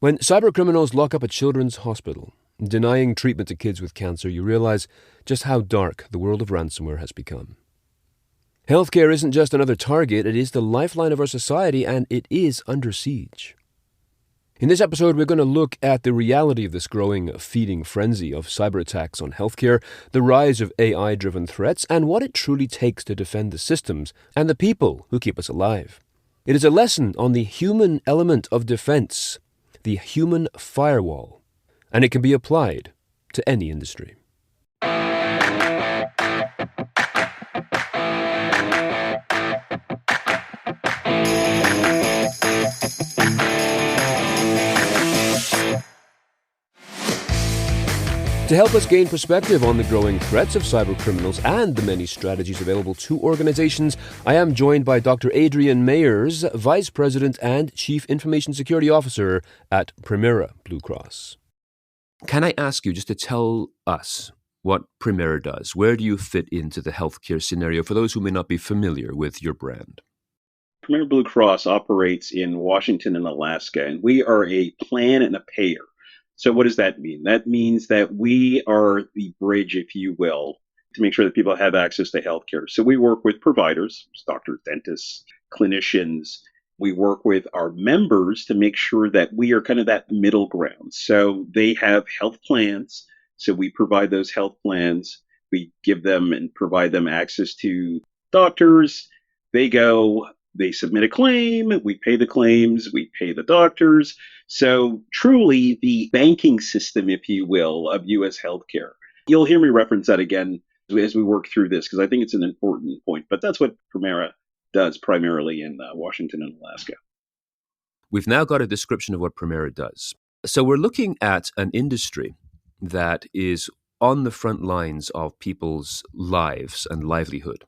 When cybercriminals lock up a children's hospital, denying treatment to kids with cancer, you realize just how dark the world of ransomware has become. Healthcare isn't just another target, it is the lifeline of our society, and it is under siege. In this episode, we're going to look at the reality of this growing feeding frenzy of cyber attacks on healthcare, the rise of AI-driven threats, and what it truly takes to defend the systems and the people who keep us alive. It is a lesson on the human element of defense, the human firewall, and it can be applied to any industry. To help us gain perspective on the growing threats of cybercriminals and the many strategies available to organizations, I am joined by Dr. Adrian Mayers, Vice President and Chief Information Security Officer at Premera Blue Cross. Can I ask you just to tell us what Premera does? Where do you fit into the healthcare scenario for those who may not be familiar with your brand? Premera Blue Cross operates in Washington and Alaska, and we are a plan and a payer. So what does that mean? That means that we are the bridge, if you will, to make sure that people have access to healthcare. So we work with providers, doctors, dentists, clinicians. We work with our members to make sure that we are kind of that middle ground. So they have health plans. So we provide those health plans. We give them and provide them access to doctors. They submit a claim, we pay the claims, we pay the doctors. So truly the banking system, if you will, of U.S. healthcare. You'll hear me reference that again as we work through this, because I think it's an important point. But that's what Premera does primarily in Washington and Alaska. We've now got a description of what Premera does. So we're looking at an industry that is on the front lines of people's lives and livelihood.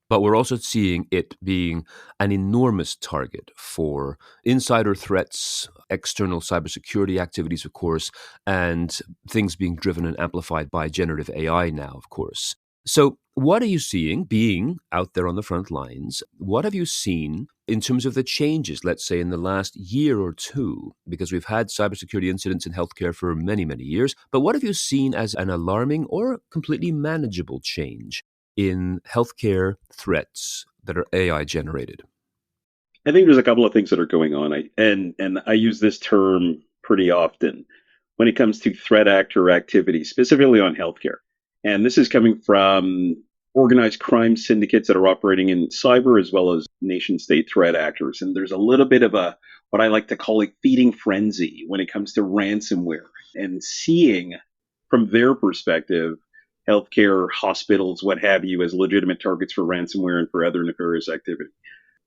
But we're also seeing it being an enormous target for insider threats, external cybersecurity activities, of course, and things being driven and amplified by generative AI now, of course. So what are you seeing being out there on the front lines? What have you seen in terms of the changes, let's say, in the last year or two? Because we've had cybersecurity incidents in healthcare for many, many years. But what have you seen as an alarming or completely manageable change in healthcare threats that are AI generated? I think there's a couple of things that are going on. I use this term pretty often when it comes to threat actor activity, specifically on healthcare. And this is coming from organized crime syndicates that are operating in cyber as well as nation state threat actors. And there's a little bit of what I like to call a feeding frenzy when it comes to ransomware and seeing from their perspective healthcare, hospitals, what have you, as legitimate targets for ransomware and for other nefarious activity.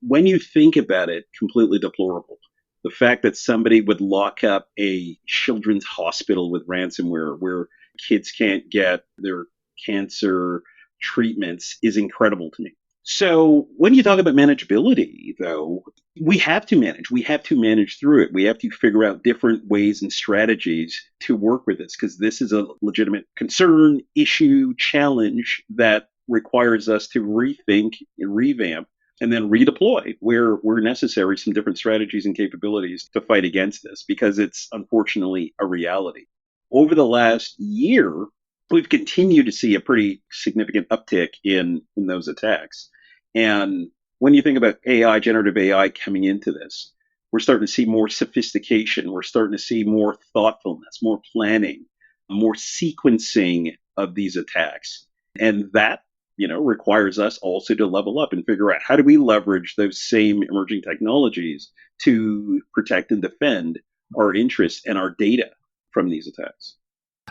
When you think about it, completely deplorable. The fact that somebody would lock up a children's hospital with ransomware where kids can't get their cancer treatments is incredible to me. So when you talk about manageability, though, we have to manage through it. We have to figure out different ways and strategies to work with this, because this is a legitimate concern, issue, challenge that requires us to rethink and revamp and then redeploy where necessary some different strategies and capabilities to fight against this, because it's unfortunately a reality. Over the last year, we've continued to see a pretty significant uptick in those attacks. And when you think about AI, generative AI coming into this, we're starting to see more sophistication. We're starting to see more thoughtfulness, more planning, more sequencing of these attacks. And that, requires us also to level up and figure out how do we leverage those same emerging technologies to protect and defend our interests and our data from these attacks.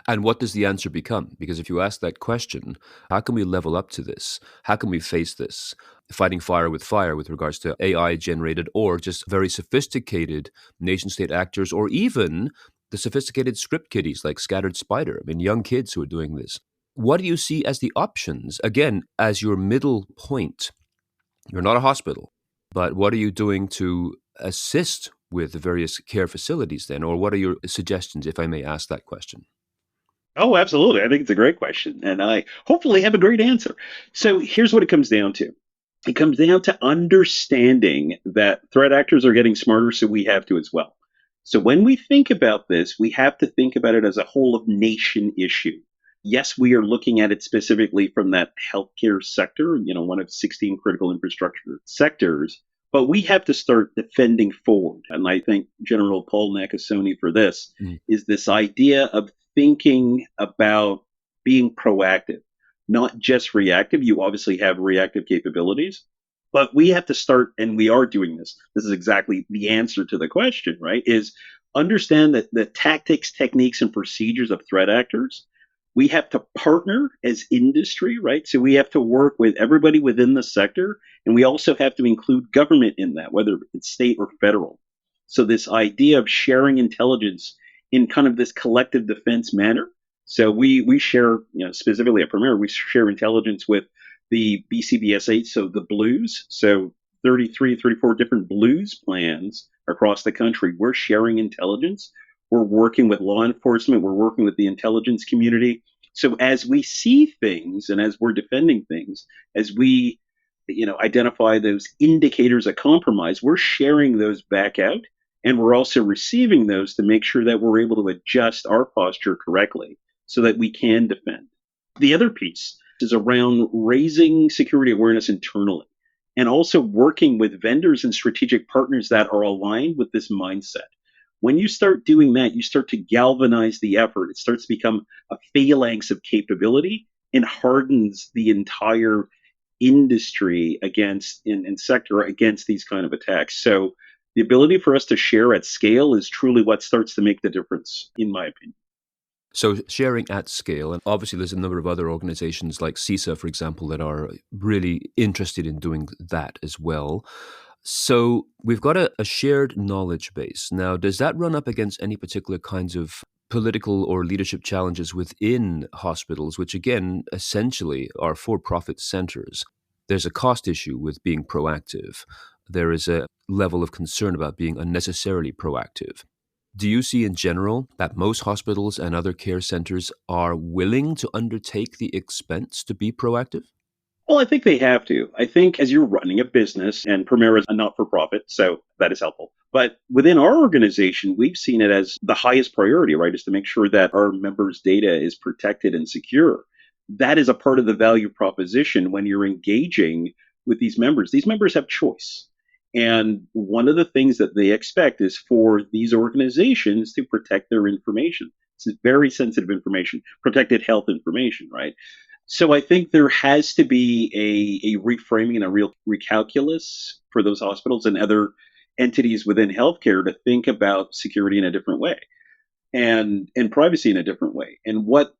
And what does the answer become? Because if you ask that question, how can we level up to this? How can we face this? Fighting fire with regards to AI-generated or just very sophisticated nation-state actors, or even the sophisticated script kiddies like Scattered Spider. I mean, young kids who are doing this. What do you see as the options? Again, as your middle point, you're not a hospital, but what are you doing to assist with the various care facilities then? Or what are your suggestions, if I may ask that question? Oh, absolutely. I think it's a great question, and I hopefully have a great answer. So here's what it comes down to. It comes down to understanding that threat actors are getting smarter, so we have to as well. So when we think about this, we have to think about it as a whole of nation issue. Yes, we are looking at it specifically from that healthcare sector, one of 16 critical infrastructure sectors, but we have to start defending forward. And I think General Paul Nakasone for this Mm. is this idea of thinking about being proactive, not just reactive. You obviously have reactive capabilities, but we have to start, and we are doing this. This is exactly the answer to the question, right? Is understand that the tactics, techniques, and procedures of threat actors, we have to partner as industry, right? So we have to work with everybody within the sector, and we also have to include government in that, whether it's state or federal. So this idea of sharing intelligence in kind of this collective defense manner. So we share, specifically at Premera, we share intelligence with the BCBS 8, so the Blues. So 33, 34 different Blues plans across the country. We're sharing intelligence. We're working with law enforcement. We're working with the intelligence community. So as we see things and as we're defending things, as we identify those indicators of compromise, we're sharing those back out. And we're also receiving those to make sure that we're able to adjust our posture correctly so that we can defend. The other piece is around raising security awareness internally and also working with vendors and strategic partners that are aligned with this mindset. When you start doing that, you start to galvanize the effort. It starts to become a phalanx of capability and hardens the entire industry against and sector against these kind of attacks. So the ability for us to share at scale is truly what starts to make the difference, in my opinion. So sharing at scale, and obviously there's a number of other organizations like CISO, for example, that are really interested in doing that as well. So we've got a shared knowledge base. Now, does that run up against any particular kinds of political or leadership challenges within hospitals, which again, essentially are for-profit centers? There's a cost issue with being proactive. There is a level of concern about being unnecessarily proactive. Do you see in general that most hospitals and other care centers are willing to undertake the expense to be proactive? Well, I think they have to. I think as you're running a business, and Premera is a not for profit, so that is helpful. But within our organization, we've seen it as the highest priority, right? Is to make sure that our members' data is protected and secure. That is a part of the value proposition when you're engaging with these members. These members have choice. And one of the things that they expect is for these organizations to protect their information. It's very sensitive information, protected health information, right? So I think there has to be a reframing and a real recalculus for those hospitals and other entities within healthcare to think about security in a different way and privacy in a different way. And what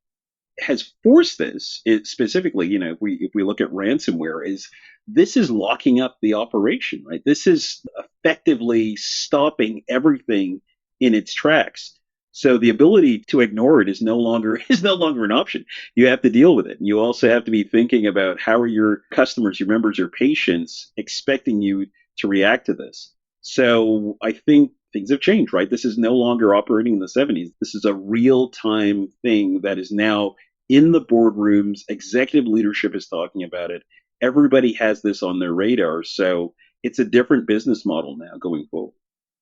has forced this is specifically, if we look at ransomware, is this is locking up the operation, right? This is effectively stopping everything in its tracks. So the ability to ignore it is no longer an option. You have to deal with it. And you also have to be thinking about how are your customers, your members, your patients expecting you to react to this. So I think things have changed, right? This is no longer operating in the 70s. This is a real time thing that is now in the boardrooms. Executive leadership is talking about it. Everybody has this on their radar. So it's a different business model now going forward.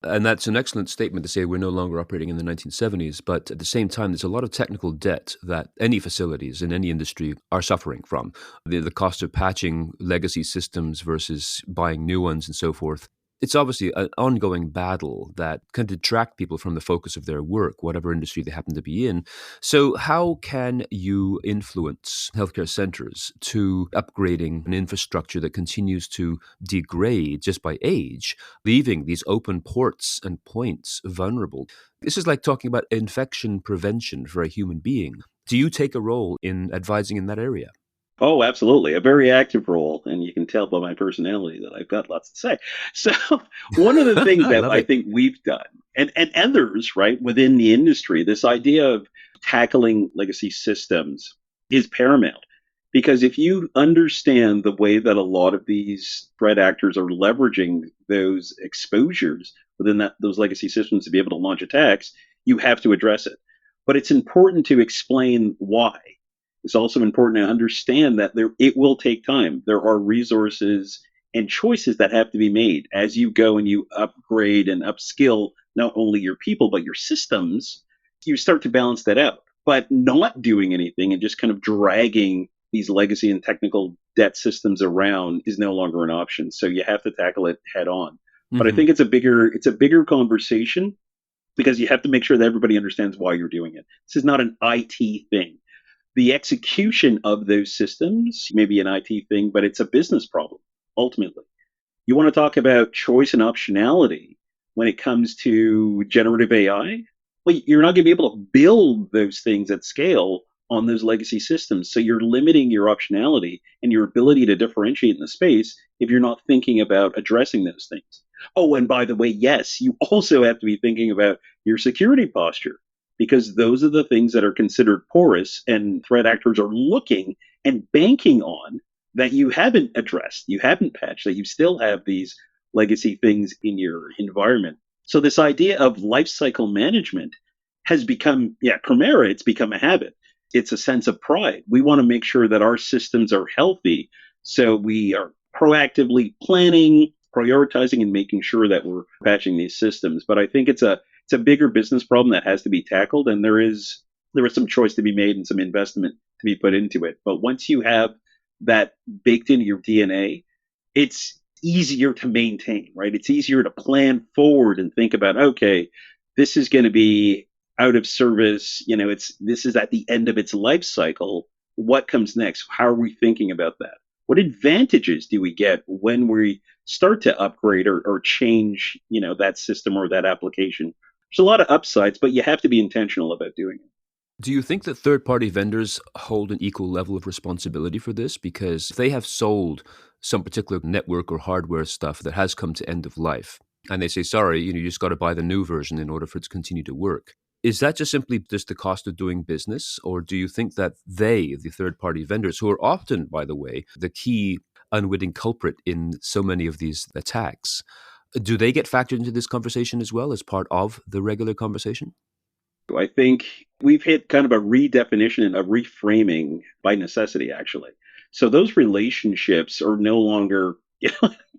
And that's an excellent statement to say we're no longer operating in the 1970s, but at the same time, there's a lot of technical debt that any facilities in any industry are suffering from. The cost of patching legacy systems versus buying new ones and so forth. It's obviously an ongoing battle that can detract people from the focus of their work, whatever industry they happen to be in. So how can you influence healthcare centers to upgrading an infrastructure that continues to degrade just by age, leaving these open ports and points vulnerable? This is like talking about infection prevention for a human being. Do you take a role in advising in that area? Oh, absolutely. A very active role. And you can tell by my personality that I've got lots to say. So, one of the things I that love I it. think we've done, and others, right, within the industry, this idea of tackling legacy systems is paramount. Because if you understand the way that a lot of these threat actors are leveraging those exposures within those legacy systems to be able to launch attacks, you have to address it. But it's important to explain why. It's also important to understand that it will take time. There are resources and choices that have to be made as you go and you upgrade and upskill not only your people, but your systems, you start to balance that out. But not doing anything and just kind of dragging these legacy and technical debt systems around is no longer an option. So you have to tackle it head on. But I Hmm. think it's a bigger conversation because you have to make sure that everybody understands why you're doing it. This is not an IT thing. The execution of those systems may be an IT thing, but it's a business problem ultimately. You want to talk about choice and optionality when it comes to generative AI? Well, you're not going to be able to build those things at scale on those legacy systems. So you're limiting your optionality and your ability to differentiate in the space if you're not thinking about addressing those things. Oh, and by the way, yes, you also have to be thinking about your security posture because those are the things that are considered porous and threat actors are looking and banking on that you haven't addressed, you haven't patched, that you still have these legacy things in your environment. So this idea of lifecycle management has become, yeah, Premera, it's become a habit. It's a sense of pride. We want to make sure that our systems are healthy. So we are proactively planning, prioritizing, and making sure that we're patching these systems. But I think it's a bigger business problem that has to be tackled, and there is some choice to be made and some investment to be put into it. But once you have that baked into your DNA, it's easier to maintain, right? It's easier to plan forward and think about, okay, this is going to be out of service. This is at the end of its life cycle. What comes next? How are we thinking about that? What advantages do we get when we start to upgrade or change, that system or that application? There's a lot of upsides, but you have to be intentional about doing it. Do you think that third-party vendors hold an equal level of responsibility for this? Because if they have sold some particular network or hardware stuff that has come to end of life, and they say, sorry, you just got to buy the new version in order for it to continue to work. Is that just simply just the cost of doing business? Or do you think that they, the third-party vendors, who are often, by the way, the key unwitting culprit in so many of these attacks, do they get factored into this conversation as well as part of the regular conversation? I think we've hit kind of a redefinition and a reframing by necessity, actually. So those relationships are no longer,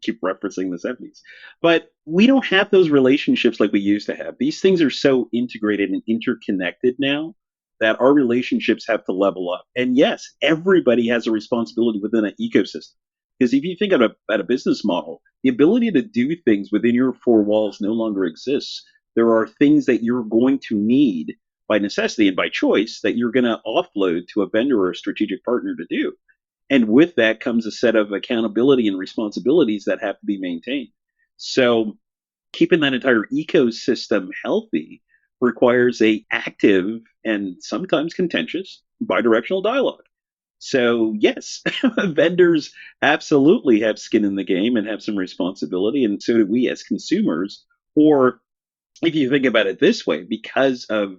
keep referencing the 70s, but we don't have those relationships like we used to have. These things are so integrated and interconnected now that our relationships have to level up. And yes, everybody has a responsibility within an ecosystem. Because if you think about a business model, the ability to do things within your four walls no longer exists. There are things that you're going to need by necessity and by choice that you're going to offload to a vendor or a strategic partner to do. And with that comes a set of accountability and responsibilities that have to be maintained. So keeping that entire ecosystem healthy requires a active and sometimes contentious bidirectional dialogue. So yes, vendors absolutely have skin in the game and have some responsibility, and so do we as consumers. Or if you think about it this way, because of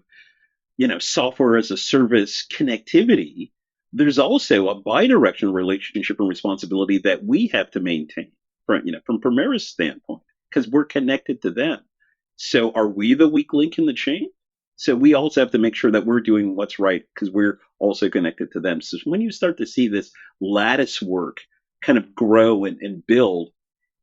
software as a service connectivity, there's also a bidirectional relationship and responsibility that we have to maintain from Primera's standpoint because we're connected to them. So are we the weak link in the chain? So we also have to make sure that we're doing what's right because we're also connected to them. So when you start to see this lattice work kind of grow and build,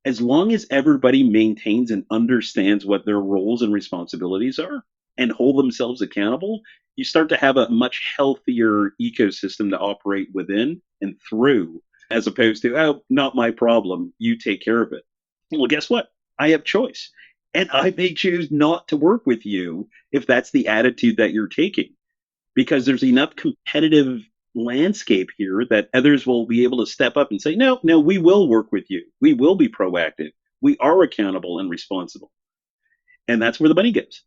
as long as everybody maintains and understands what their roles and responsibilities are and hold themselves accountable, you start to have a much healthier ecosystem to operate within and through, as opposed to, oh, not my problem, you take care of it. Well, guess what? I have choice. And I may choose not to work with you if that's the attitude that you're taking because there's enough competitive landscape here that others will be able to step up and say, no, no, we will work with you. We will be proactive. We are accountable and responsible. And that's where the money goes.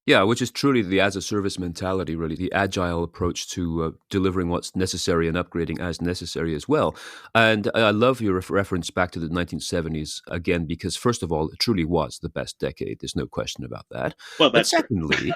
Yeah, which is truly the as a service mentality, really, the agile approach to delivering what's necessary and upgrading as necessary as well. And I love your reference back to the 1970s again, because first of all, it truly was the best decade. There's no question about that. Well, But that's true.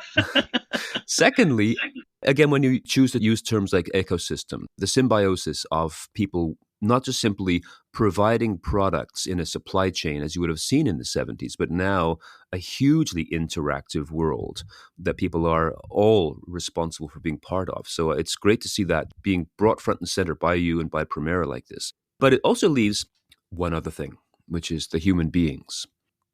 secondly, again, when you choose to use terms like ecosystem, the symbiosis of people not just simply providing products in a supply chain as you would have seen in the 70s, but now a hugely interactive world that people are all responsible for being part of. So it's great to see that being brought front and center by you and by Premera like this. But it also leaves one other thing, which is the human beings.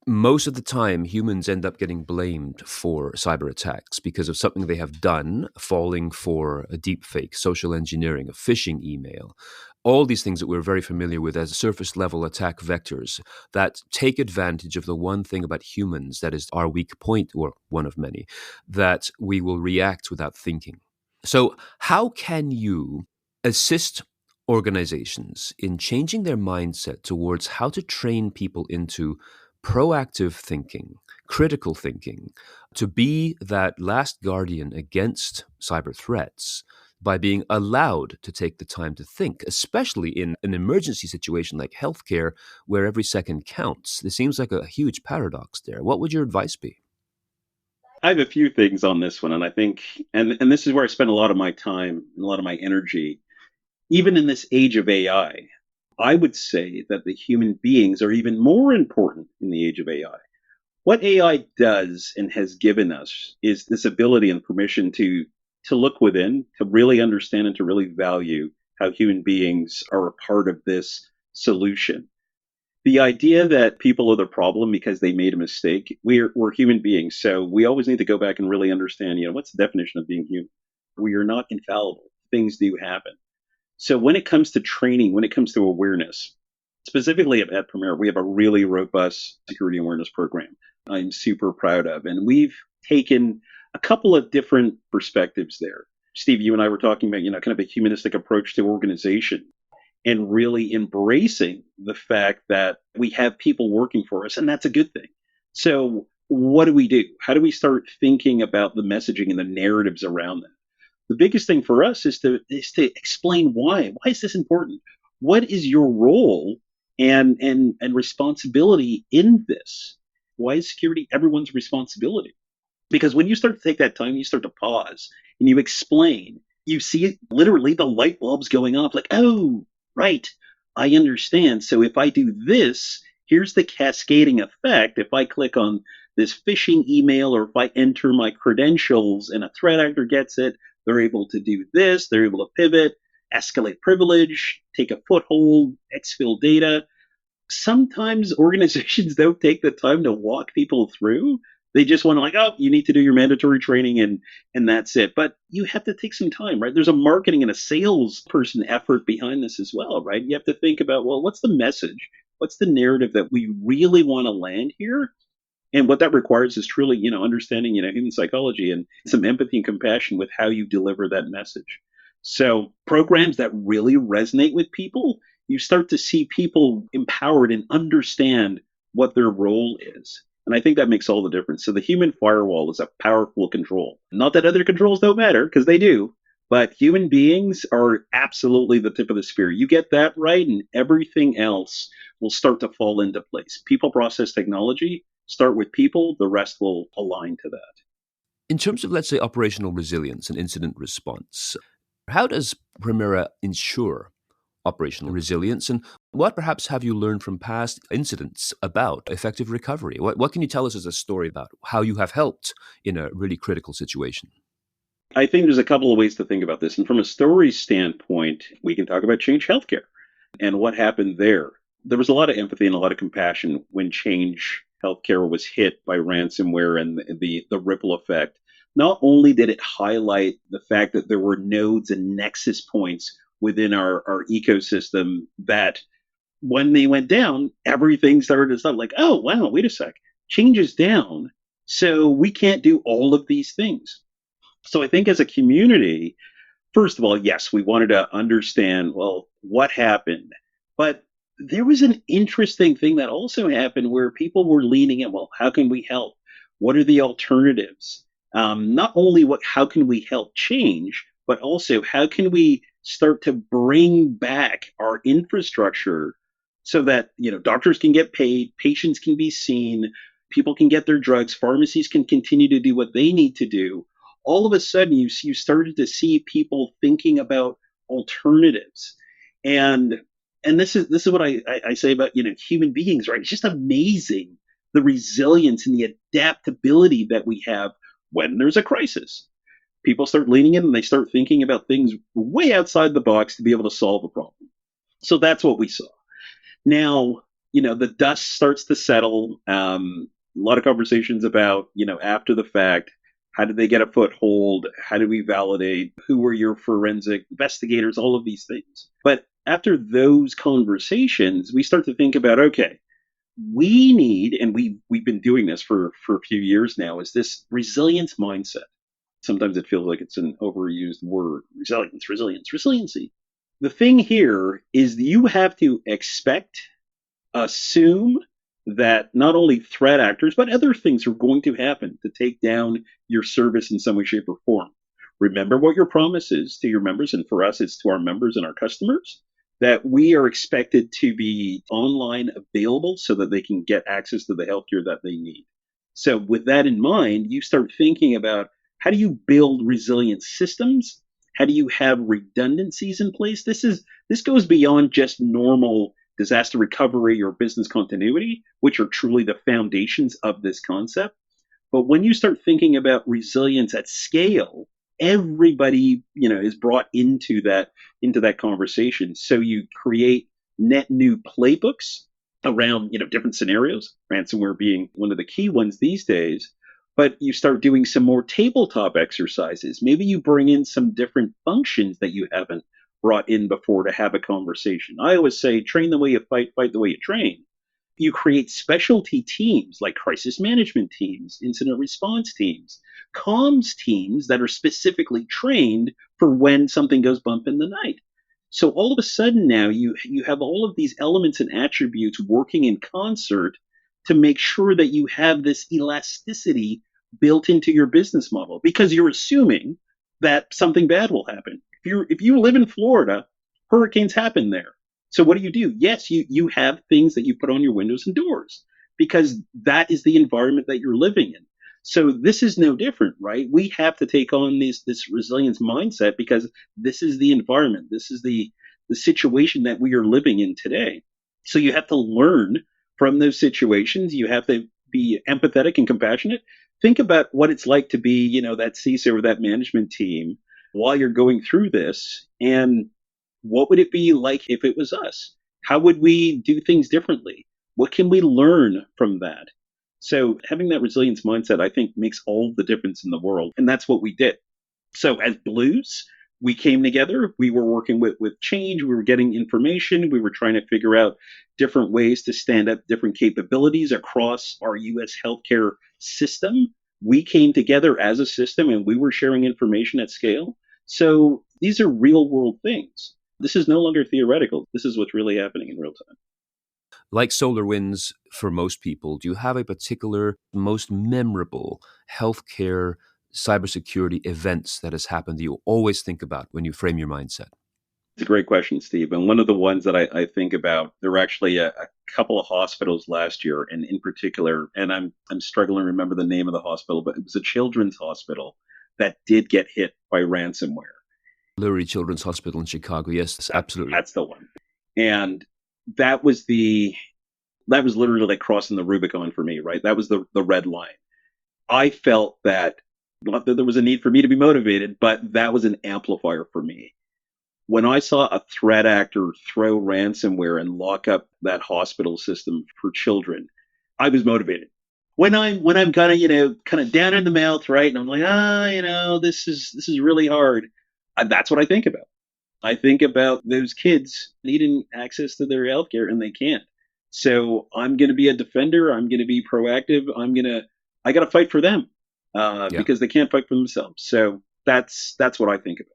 most of the time, humans end up getting blamed for cyber attacks because of something they have done, falling for a deep fake, social engineering, a phishing email, all these things that we're very familiar with as surface level attack vectors that take advantage of the one thing about humans that is our weak point, or one of many, that we will react without thinking. So, how can you assist organizations in changing their mindset towards how to train people into proactive thinking, critical thinking, to be that last guardian against cyber threats by being allowed to take the time to think, especially in an emergency situation like healthcare, where every second counts? There seems like a huge paradox there. What would your advice be? I have a few things on this one, and I think, and this is where I spend a lot of my time and a lot of my energy, even in this age of AI. I would say that the human beings are even more important in the age of AI. What AI does and has given us is this ability and permission to look within, to really understand and to really value how human beings are a part of this solution. The idea that people are the problem because they made a mistake, we're human beings, so we always need to go back and really understand, what's the definition of being human? We are not infallible. Things do happen. So when it comes to training, when it comes to awareness, specifically at Premera, we have a really robust security awareness program I'm super proud of. And we've taken a couple of different perspectives there. Steve, you and I were talking about, kind of a humanistic approach to organization and really embracing the fact that we have people working for us, and that's a good thing. So what do we do? How do we start thinking about the messaging and the narratives around that? The biggest thing for us is to explain why. Why is this important? What is your role and responsibility in this? Why is security everyone's responsibility? Because when you start to take that time, you start to pause and you explain, you see literally the light bulbs going off like, oh, right, I understand. So if I do this, here's the cascading effect. If I click on this phishing email or if I enter my credentials and a threat actor gets it, they're able to do this, they're able to pivot, escalate privilege, take a foothold, exfil data. Sometimes organizations don't take the time to walk people through. They just want to like, oh, you need to do your mandatory training and that's it. But you have to take some time, right? There's a marketing and a salesperson effort behind this as well, right? You have to think about, well, what's the message? What's the narrative that we really want to land here? And what that requires is truly, understanding, human psychology and some empathy and compassion with how you deliver that message. So programs that really resonate with people, you start to see people empowered and understand what their role is. And I think that makes all the difference. So the human firewall is a powerful control. Not that other controls don't matter, because they do, but human beings are absolutely the tip of the spear. You get that right, and everything else will start to fall into place. People, process, technology, start with people, the rest will align to that. In terms of, let's say, operational resilience and incident response, how does Premera ensure operational resilience, and what perhaps have you learned from past incidents about effective recovery? What can you tell us as a story about how you have helped in a really critical situation? I think there's a couple of ways to think about this. And from a story standpoint, we can talk about Change Healthcare and what happened there. There was a lot of empathy and a lot of compassion when Change Healthcare was hit by ransomware and the ripple effect. Not only did it highlight the fact that there were nodes and nexus points within our ecosystem that when they went down, everything started to stop. Like, oh, wow, wait a sec. Change is down. So we can't do all of these things. So I think as a community, first of all, yes, we wanted to understand, well, what happened? But there was an interesting thing that also happened where people were leaning in, well, how can we help? What are the alternatives? Not only how can we help change, but also how can we start to bring back our infrastructure so that doctors can get paid, patients can be seen, people can get their drugs, pharmacies can continue to do what they need to do. All of a sudden, you started to see people thinking about alternatives, and this is what I say about human beings, right? It's just amazing the resilience and the adaptability that we have when there's a crisis. People start leaning in and they start thinking about things way outside the box to be able to solve a problem. So that's what we saw. Now, the dust starts to settle. A lot of conversations about, after the fact, how did they get a foothold? How do we validate? Who were your forensic investigators? All of these things. But after those conversations, we start to think about, okay, we need, and we've been doing this for a few years now, is this resilience mindset. Sometimes it feels like it's an overused word. Resiliency. The thing here is you have to assume that not only threat actors, but other things are going to happen to take down your service in some way, shape, or form. Remember what your promise is to your members, and for us, it's to our members and our customers, that we are expected to be online available so that they can get access to the healthcare that they need. So with that in mind, you start thinking about, how do you build resilient systems? How do you have redundancies in place? This goes beyond just normal disaster recovery or business continuity, which are truly the foundations of this concept. But when you start thinking about resilience at scale, everybody, is brought into that conversation. So you create net new playbooks around, different scenarios, ransomware being one of the key ones these days. But you start doing some more tabletop exercises. Maybe you bring in some different functions that you haven't brought in before to have a conversation. I always say, train the way you fight, fight the way you train. You create specialty teams like crisis management teams, incident response teams, comms teams that are specifically trained for when something goes bump in the night. So all of a sudden now you have all of these elements and attributes working in concert to make sure that you have this elasticity built into your business model, because you're assuming that something bad will happen. If you live in Florida, hurricanes happen there. So what do? Yes, you have things that you put on your windows and doors, because that is the environment that you're living in. So this is no different, right? We have to take on this resilience mindset, because this is the environment. This is the situation that we are living in today. So you have to learn from those situations. You have to be empathetic and compassionate. Think about what it's like to be, that CISO or that management team while you're going through this, and what would it be like if it was us? How would we do things differently? What can we learn from that? So having that resilience mindset, I think, makes all the difference in the world. And that's what we did. So as Blues, we came together. We were working with change. We were getting information. We were trying to figure out different ways to stand up different capabilities across our U.S. healthcare system. We came together as a system, and we were sharing information at scale. So these are real world things. This is no longer theoretical. This is what's really happening in real time. Like SolarWinds, for most people, do you have a particular, most memorable healthcare cybersecurity events that has happened that you always think about when you frame your mindset? It's a great question, Steve. And one of the ones that I think about, there were actually a couple of hospitals last year, and in particular, and I'm struggling to remember the name of the hospital, but it was a children's hospital that did get hit by ransomware. Lurie Children's Hospital in Chicago. Yes, absolutely. That's the one. And that was literally like crossing the Rubicon for me, right? That was the red line. I felt that, not that there was a need for me to be motivated, but that was an amplifier for me. When I saw a threat actor throw ransomware and lock up that hospital system for children, I was motivated. When I'm kind of down in the mouth, right, and I'm like, this is really hard. That's what I think about. I think about those kids needing access to their healthcare, and they can't. So I'm going to be a defender. I'm going to be proactive. I got to fight for them because they can't fight for themselves. So that's what I think about.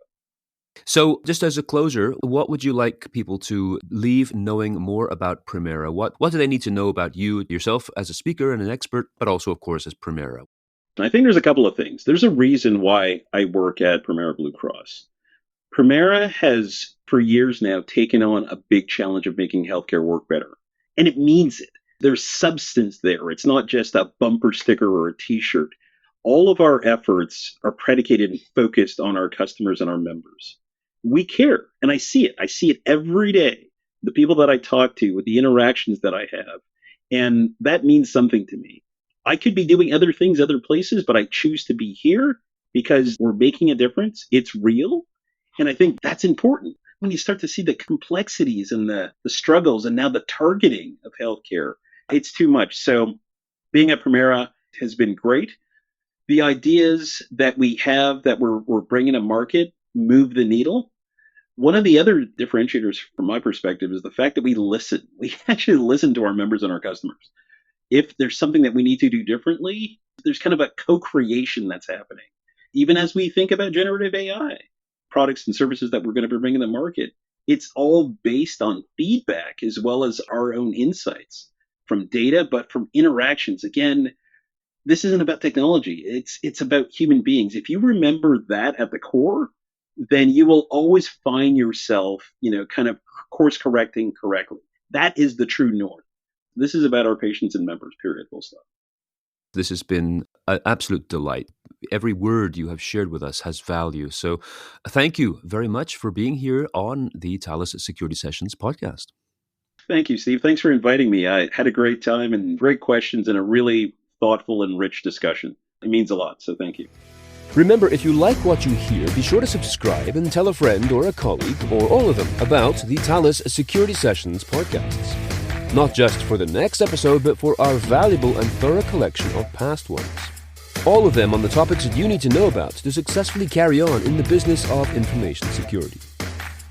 So just as a closer, what would you like people to leave knowing more about Premera? What do they need to know about you, yourself as a speaker and an expert, but also, of course, as Premera? I think there's a couple of things. There's a reason why I work at Premera Blue Cross. Premera has, for years now, taken on a big challenge of making healthcare work better. And it means it. There's substance there. It's not just a bumper sticker or a t-shirt. All of our efforts are predicated and focused on our customers and our members. We care, and I see it. I see it every day. The people that I talk to, with the interactions that I have, and that means something to me. I could be doing other things other places, but I choose to be here because we're making a difference. It's real. And I think that's important. when you start to see the complexities and the struggles and now the targeting of healthcare, it's too much. So being at Premera has been great. The ideas that we have that we're bringing to market move the needle. One of the other differentiators from my perspective is the fact that we listen. We actually listen to our members and our customers. If there's something that we need to do differently, there's kind of a co-creation that's happening. Even as we think about generative AI products and services that we're going to be bringing to the market, it's all based on feedback as well as our own insights from data, but from interactions. Again, this isn't about technology. It's about human beings. If you remember that at the core, then you will always find yourself, kind of course correcting correctly. That is the true north. This is about our patients and members, period, full stop. This has been an absolute delight. Every word you have shared with us has value. So thank you very much for being here on the Thales Security Sessions podcast. Thank you, Steve. Thanks for inviting me. I had a great time and great questions and a really thoughtful and rich discussion. It means a lot, so thank you. Remember, if you like what you hear, be sure to subscribe and tell a friend or a colleague or all of them about the Thales Security Sessions podcasts. Not just for the next episode, but for our valuable and thorough collection of past ones. All of them on the topics that you need to know about to successfully carry on in the business of information security.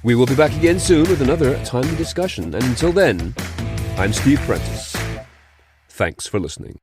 We will be back again soon with another timely discussion, and until then, I'm Steve Prentice. Thanks for listening.